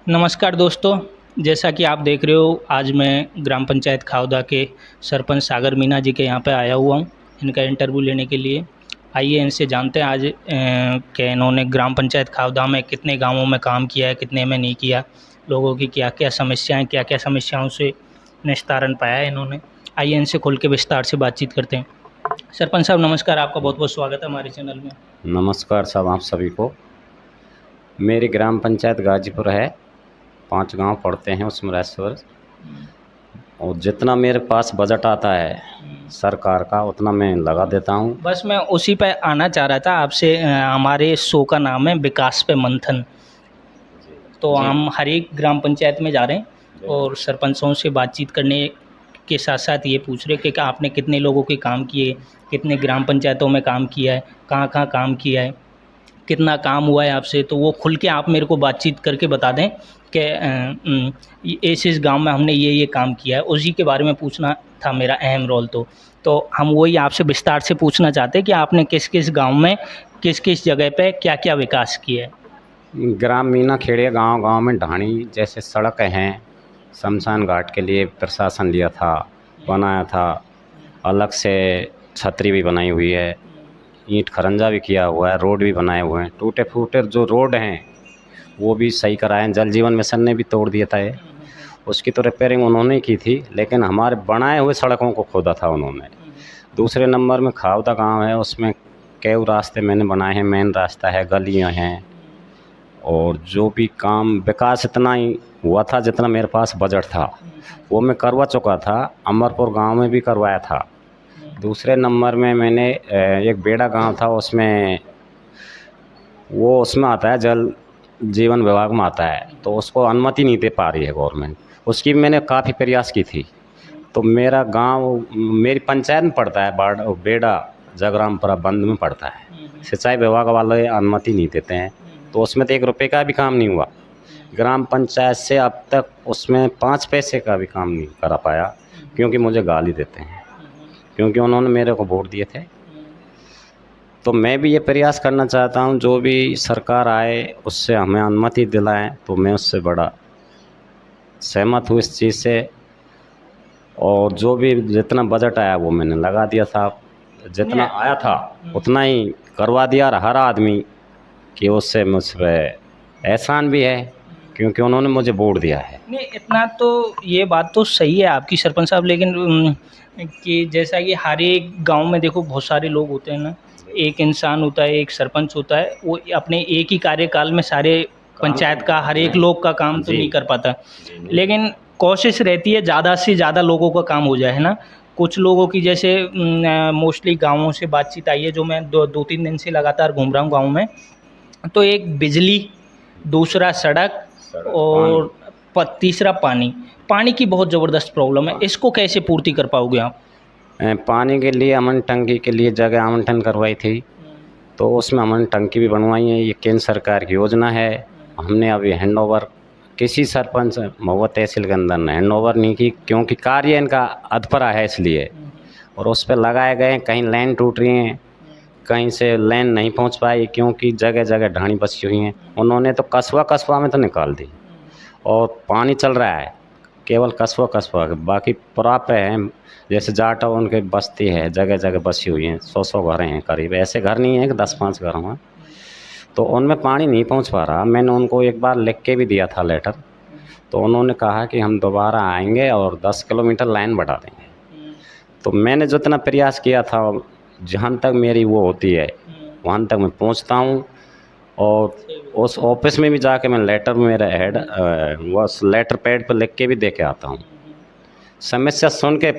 नमस्कार दोस्तों, जैसा कि आप देख रहे हो आज मैं ग्राम पंचायत खाउदा के सरपंच सागर मीना जी के यहाँ पे आया हुआ हूँ इनका इंटरव्यू लेने के लिए। आइए इनसे जानते हैं आज कि इन्होंने ग्राम पंचायत खाउदा में कितने गांवों में काम किया है, कितने में नहीं किया, लोगों की क्या-क्या समस्याएं, क्या-क्या समस्याओं से निस्तारण पाया है इन्होंने। आइए इनसे खुल के विस्तार से बातचीत करते हैं। सरपंच साहब नमस्कार, आपका बहुत-बहुत स्वागत है हमारे चैनल में। नमस्कार साहब आप सभी को। मेरी ग्राम पंचायत गाजीपुर है, 5 गांव पड़ते हैं उसमें राजस्वर, और जितना मेरे पास बजट आता है सरकार का उतना मैं लगा देता हूं। बस मैं उसी पे आना चाह रहा था आपसे। हमारे शो का नाम है विकास पे मंथन। तो जी। हम हर एक ग्राम पंचायत में जा रहे हैं और सरपंचों से बातचीत करने के साथ साथ ये पूछ रहे कि आपने कितने लोगों के काम किए, कितने ग्राम पंचायतों में काम किया है, कहाँ-कहाँ काम किया है, कितना काम हुआ है आपसे। तो वो खुल के आप मेरे को बातचीत करके बता दें कि इस गांव में हमने ये काम किया है। उसी के बारे में पूछना था मेरा अहम रोल। तो हम वही आपसे विस्तार से पूछना चाहते हैं कि आपने किस किस गांव में किस किस जगह पे क्या क्या विकास किया है। ग्राम मीना खेड़िया गांव गांव में ढाणी जैसे सड़क हैं, शमशान घाट के लिए प्रशासन लिया था, बनाया था, अलग से छतरी भी बनाई हुई है, ईंट खरंजा भी किया हुआ है, रोड भी बनाए हुए हैं। टूटे फूटे जो रोड हैं वो भी सही कराए हैं। जल जीवन मिशन ने भी तोड़ दिया था ये, उसकी तो रिपेयरिंग उन्होंने की थी, लेकिन हमारे बनाए हुए सड़कों को खोदा था उन्होंने। दूसरे नंबर में खाउदा गांव है, उसमें कई रास्ते मैंने बनाए हैं, मेन रास्ता है, गलियां हैं, और जो भी काम विकास इतना ही हुआ था जितना मेरे पास बजट था वो मैं करवा चुका था। अमरपुर गांव में भी करवाया था। दूसरे नंबर में मैंने एक बेड़ा गांव था, उसमें आता है, जल जीवन विभाग में आता है, तो उसको अनुमति नहीं दे पा रही है गवर्नमेंट। उसकी भी मैंने काफ़ी प्रयास की थी। तो मेरा गांव मेरी पंचायत में पड़ता है, बेड़ा जगरामपुरा बंद में पड़ता है। सिंचाई विभाग वाले अनुमति नहीं देते हैं, तो उसमें तो 1 रुपये का भी काम नहीं हुआ। ग्राम पंचायत से अब तक उसमें 5 पैसे का भी काम नहीं करा पाया, क्योंकि मुझे गाली देते हैं, क्योंकि उन्होंने मेरे को वोट दिए थे। तो मैं भी ये प्रयास करना चाहता हूँ, जो भी सरकार आए उससे हमें अनुमति दिलाएं, तो मैं उससे बड़ा सहमत हूँ इस चीज़ से। और जो भी जितना बजट आया वो मैंने लगा दिया था, जितना आया था उतना ही करवा दिया। और हर आदमी कि उससे मुझ पर एहसान भी है, क्योंकि उन्होंने मुझे वोट दिया है। नहीं, इतना तो ये बात तो सही है आपकी सरपंच साहब, लेकिन कि जैसा कि हर एक गांव में देखो बहुत सारे लोग होते हैं ना, एक इंसान होता है, एक सरपंच होता है, वो अपने एक ही कार्यकाल में सारे पंचायत का हर एक लोग का काम तो नहीं कर पाता, लेकिन कोशिश रहती है ज़्यादा से ज़्यादा लोगों का काम हो जाए, है ना। कुछ लोगों की जैसे मोस्टली गाँवों से बातचीत आई है, जो मैं 2-3 दिन से लगातार घूम रहा हूँ गाँव में। तो एक बिजली, दूसरा सड़क और तीसरा पानी की बहुत ज़बरदस्त प्रॉब्लम है। इसको कैसे पूर्ति कर पाओगे आप? पानी के लिए अमन टंकी के लिए जगह आवंटन करवाई थी, तो उसमें अमन टंकी भी बनवाई है। ये केंद्र सरकार की योजना है। हमने अभी हैंडओवर किसी सरपंच महुआ तहसील के अंदर ने हैंडओवर नहीं की, क्योंकि कार्य इनका अधपरा है इसलिए। और उस पर लगाए गए हैं, कहीं लाइन टूट रही हैं, कहीं से लाइन नहीं पहुंच पाई, क्योंकि जगह जगह ढाणी बसी हुई हैं। उन्होंने तो कस्बा में तो निकाल दी, और पानी चल रहा है केवल कस्बा, बाकी प्राप्त हैं। जैसे जाटा उनके बस्ती है, जगह जगह बसी हुई हैं, 100 घर हैं करीब। ऐसे घर नहीं है कि 10-5 घर हों, तो उनमें पानी नहीं पहुंच पा रहा। मैंने उनको एक बार लिख के भी दिया था लेटर, तो उन्होंने कहा कि हम दोबारा आएंगे और 10 किलोमीटर लाइन बढ़ा देंगे। तो मैंने जितना प्रयास किया था, जहाँ तक मेरी वो होती है वहाँ तक मैं पहुँचता हूँ। और उस ऑफिस में भी जाके मैं लेटर, मेरा हेड उस लेटर पैड पर लिख के भी दे के आता हूँ। समस्या सुन के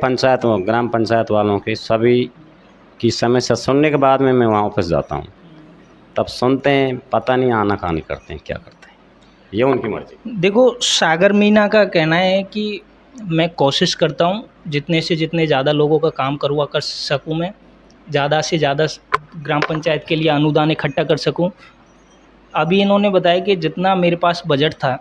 ग्राम पंचायत वालों की सभी की समस्या सुनने के बाद में मैं वहाँ ऑफिस जाता हूँ, तब सुनते हैं, पता नहीं आनाकानी करते हैं, क्या करते हैं, ये उनकी मर्जी। देखो, सागर मीना का कहना है कि मैं कोशिश करता हूँ जितने से जितने ज़्यादा लोगों का काम करवा कर सकूँ, मैं ज़्यादा से ज़्यादा ग्राम पंचायत के लिए अनुदान इकट्ठा कर सकूँ। अभी इन्होंने बताया कि जितना मेरे पास बजट था,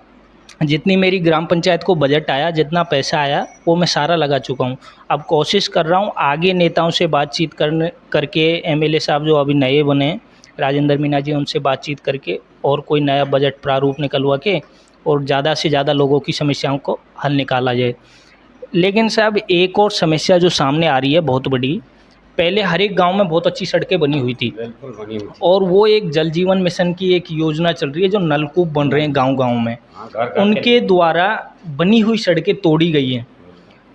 जितनी मेरी ग्राम पंचायत को बजट आया, जितना पैसा आया, वो मैं सारा लगा चुका हूँ। अब कोशिश कर रहा हूँ आगे नेताओं से बातचीत करके, एमएलए साहब जो अभी नए बने हैं, राजेंद्र मीना जी, उनसे बातचीत करके और कोई नया बजट प्रारूप निकलवा के और ज़्यादा से ज़्यादा लोगों की समस्याओं को हल निकाला जाए। लेकिन साहब एक और समस्या जो सामने आ रही है बहुत बड़ी, पहले हर एक गाँव में बहुत अच्छी सड़कें बनी हुई थी बिल्कुल बनी हुई थी। और वो एक जल जीवन मिशन की एक योजना चल रही है जो नलकूप बन रहे हैं गाँव-गाँव में, हाँ, घर घर उनके द्वारा बनी हुई सड़कें तोड़ी गई हैं।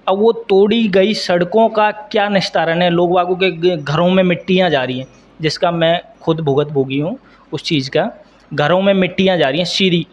अब वो तोड़ी गई सड़कों का क्या निस्तारण है? लोग बागों के घरों में मिट्टियाँ जा रही हैं, जिसका मैं खुद भुगतभोगी हूँ उस चीज़ का। घरों में मिट्टियाँ जा रही हैं सीधी,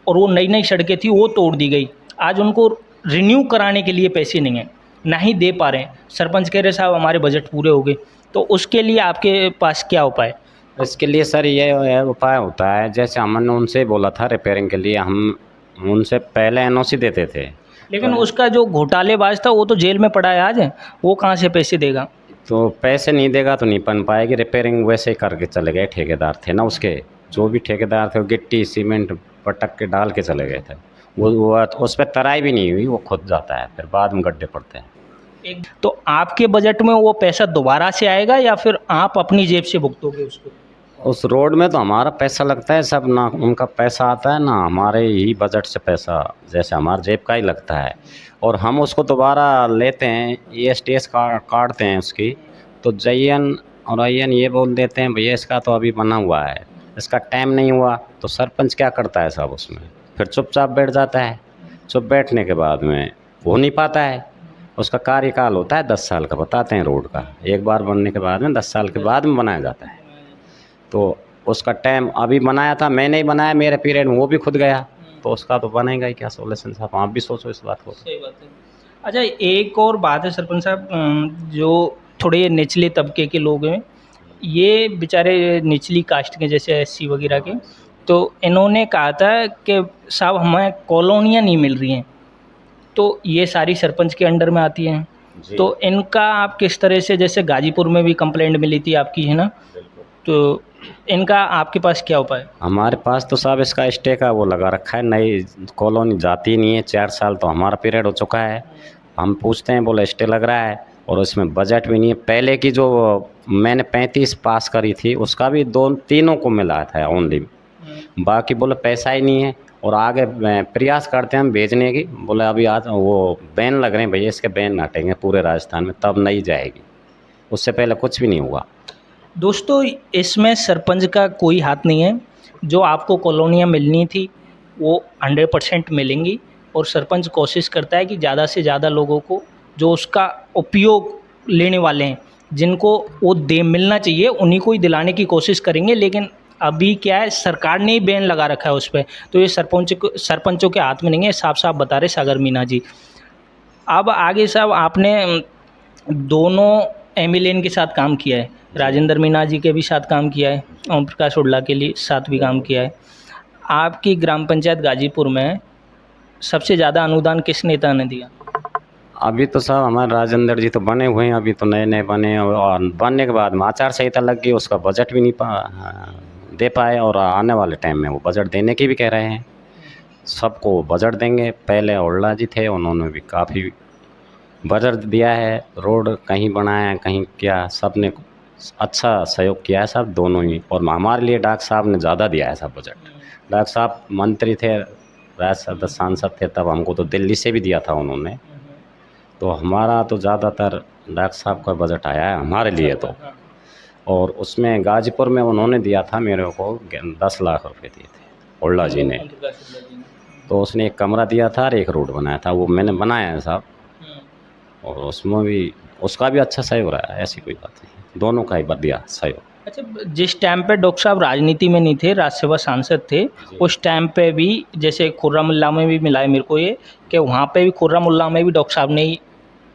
और वो नई-नई सड़कें थी वो तोड़ दी गई। आज उनको रिन्यू कराने के लिए पैसे नहीं हैं, ना ही दे पा रहे हैं। सरपंच कह रहे साहब हमारे बजट पूरे हो गए, तो उसके लिए आपके पास क्या उपाय? इसके लिए सर ये उपाय होता है, जैसे हमने उनसे बोला था रिपेयरिंग के लिए, हम उनसे पहले एनओसी देते थे। लेकिन उसका जो घोटालेबाज़ था वो तो जेल में पड़ा है आज, वो कहाँ से पैसे देगा? तो पैसे नहीं देगा तो नहीं बन पाएगी रिपेयरिंग, वैसे ही करके चले गए। ठेकेदार थे ना उसके, जो भी ठेकेदार थे वो गिट्टी सीमेंट पटक के डाल के चले गए थे। वो उस पर तराई भी नहीं हुई, वो खुद जाता है, फिर बाद में गड्ढे पड़ते हैं। तो आपके बजट में वो पैसा दोबारा से आएगा या फिर आप अपनी जेब से भुगतोगे उसको? उस रोड में तो हमारा पैसा लगता है सब, ना उनका पैसा आता है ना हमारे ही बजट से पैसा, जैसे हमारे जेब का ही लगता है। और हम उसको दोबारा लेते हैं, ESTS काटते हैं उसकी, तो JN और IN ये बोल देते हैं भैया इसका तो अभी बना हुआ है, इसका टाइम नहीं हुआ। तो सरपंच क्या करता है साहब उसमें, फिर चुपचाप बैठ जाता है। चुप बैठने के बाद में हो नहीं पाता है। उसका कार्यकाल होता है 10 साल का, बताते हैं रोड का, एक बार बनने के बाद में 10 साल के बाद में बनाया जाता है। तो उसका टाइम अभी बनाया था, मैंने ही बनाया, मेरे पीरियड में वो भी खुद गया, तो उसका तो बनेगा ही क्या सॉल्यूशन साहब, आप भी सोचो इस बात को। सही बात है। अच्छा एक और बात है सरपंच साहब, जो थोड़े निचले तबके के लोग हैं, ये बेचारे निचली कास्ट के जैसे SC वगैरह के, तो इन्होंने कहा था कि साहब हमें कॉलोनियाँ नहीं मिल रही हैं, तो ये सारी सरपंच के अंडर में आती हैं। जी। तो इनका आप किस तरह से, जैसे गाजीपुर में भी कंप्लेंट मिली थी आपकी, है ना? तो इनका आपके पास क्या उपाय है? हमारे पास तो साहब इसका स्टे का वो लगा रखा है, नई कॉलोनी जाती नहीं है, 4 साल तो हमारा पीरियड हो चुका है। हम पूछते हैं, बोले स्टे लग रहा है, और उसमें बजट भी नहीं है। पहले की जो मैंने 35 पास करी थी उसका भी तीनों को मिला था ओनली, बाकी बोले पैसा ही नहीं है। और आगे प्रयास करते हैं हम भेजने की, बोले अभी आज वो बैन लग रहे हैं भैया, इसके बैन हटेंगे पूरे राजस्थान में तब नहीं जाएगी, उससे पहले कुछ भी नहीं हुआ। दोस्तों इसमें सरपंच का कोई हाथ नहीं है। जो आपको कॉलोनियाँ मिलनी थी वो 100% मिलेंगी, और सरपंच कोशिश करता है कि ज़्यादा से ज़्यादा लोगों को जो उसका उपयोग लेने वाले हैं, जिनको वो मिलना चाहिए, उन्हीं को ही दिलाने की कोशिश करेंगे। लेकिन अभी क्या है, सरकार ने ही बैन लगा रखा है उस पे, तो ये सरपंचों के हाथ में नहीं है, साफ-साफ बता रहे सागर मीणा जी। अब आगे साहब आपने दोनों MLN के साथ काम किया है, राजेंद्र मीणा जी के भी साथ काम किया है, ओम प्रकाश हुड्डा के लिए साथ भी काम किया है। आपकी ग्राम पंचायत गाजीपुर में सबसे ज़्यादा अनुदान किस नेता ने दिया? अभी तो साहब हमारे राजेंद्र जी तो बने हुए हैं, अभी तो नए नए बने, और बनने के बाद में आचार संहिता लग गई, उसका बजट भी नहीं दे पाए, और आने वाले टाइम में वो बजट देने की भी कह रहे हैं। सबको बजट देंगे, पहले हुड्डा जी थे उन्होंने भी काफ़ी बजट दिया है, रोड कहीं बनाया है कहीं क्या, सब ने अच्छा सहयोग किया है साहब दोनों ही। और हमारे लिए डॉक्टर साहब ने ज़्यादा दिया है साहब बजट। डॉक्टर साहब मंत्री थे, राज्यसभा सांसद थे, तब हमको तो दिल्ली से भी दिया था उन्होंने, तो हमारा तो ज़्यादातर डॉक्टर साहब का बजट आया है हमारे लिए तो। और उसमें गाजीपुर में उन्होंने दिया था मेरे को 10 लाख रुपए दिए थे हुड्डा जी ने, तो उसने एक कमरा दिया था और एक रोड बनाया था, वो मैंने बनाया है साहब। और उसमें भी उसका भी अच्छा सहयोग रहा है, ऐसी कोई बात नहीं, दोनों का ही बढ़िया सहयोग। अच्छा, जिस टाइम पे डॉक्टर साहब राजनीति में नहीं थे, राज्यसभा सांसद थे, उस टाइम पे भी जैसे खुर्रमुल्लाह में भी मिला है मेरे को ये, कि वहाँ पे भी खुर्रमुल्लाह में भी डॉक्टर साहब ने ही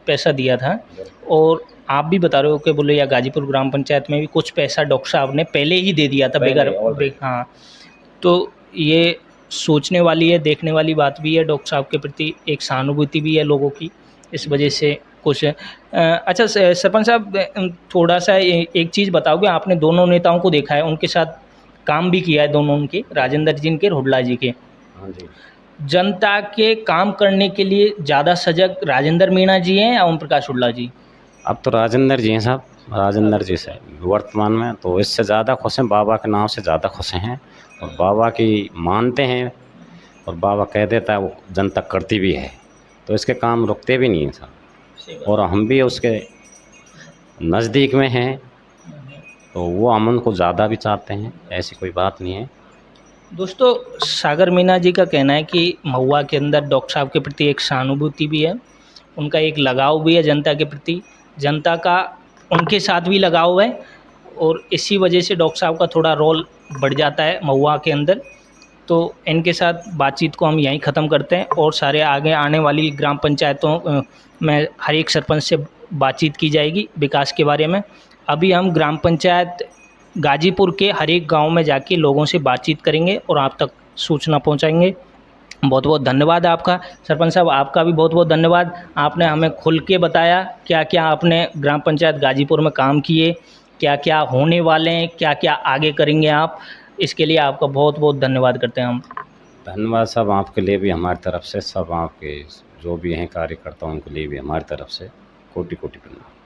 पैसा दिया था। और आप भी बता रहे हो कि बोले या गाजीपुर ग्राम पंचायत में भी कुछ पैसा डॉक्टर साहब ने पहले ही दे दिया था हाँ, तो ये सोचने वाली है, देखने वाली बात भी है। डॉक्टर साहब के प्रति एक सहानुभूति भी है लोगों की, इस वजह से कुछ अच्छा सरपंच साहब थोड़ा सा एक चीज़ बताओगे, आपने दोनों नेताओं को देखा है, उनके साथ काम भी किया है, दोनों उनके राजेंद्र जी के, हुड्डा जी के। हाँ जी। जनता के काम करने के लिए ज़्यादा सजग राजेंद्र मीणा जी हैं या ओम प्रकाश हुड्डा जी? अब तो राजेंद्र जी हैं साहब, राजेंद्र जी से वर्तमान में तो इससे ज़्यादा खुश हैं, बाबा के नाम से ज़्यादा खुश हैं, और बाबा की मानते हैं। और बाबा कह देता है वो जनता करती भी है, तो इसके काम रुकते भी नहीं हैं साहब। और हम भी उसके नज़दीक में हैं, तो वो अमन को ज़्यादा भी चाहते हैं, ऐसी कोई बात नहीं है। दोस्तों, सागर मीना जी का कहना है कि महुआ के अंदर डॉक्टर साहब के प्रति एक सहानुभूति भी है, उनका एक लगाव भी है जनता के प्रति, जनता का उनके साथ भी लगाव है, और इसी वजह से डॉक्टर साहब का थोड़ा रोल बढ़ जाता है महुआ के अंदर। तो इनके साथ बातचीत को हम यहीं ख़त्म करते हैं, और सारे आगे आने वाली ग्राम पंचायतों में हर एक सरपंच से बातचीत की जाएगी विकास के बारे में। अभी हम ग्राम पंचायत गाजीपुर के हर एक गाँव में जाके लोगों से बातचीत करेंगे और आप तक सूचना पहुंचाएंगे। बहुत बहुत धन्यवाद आपका सरपंच साहब, आपका भी बहुत बहुत धन्यवाद। आपने हमें खुल के बताया क्या क्या आपने ग्राम पंचायत गाजीपुर में काम किए, क्या क्या होने वाले हैं, क्या क्या आगे करेंगे आप, इसके लिए आपका बहुत बहुत धन्यवाद करते हैं हम। धन्यवाद साहब, आपके लिए भी हमारी तरफ से, सब आपके जो भी हैं कार्यकर्ता उनके लिए भी हमारी तरफ से कोटि कोटि प्रणाम।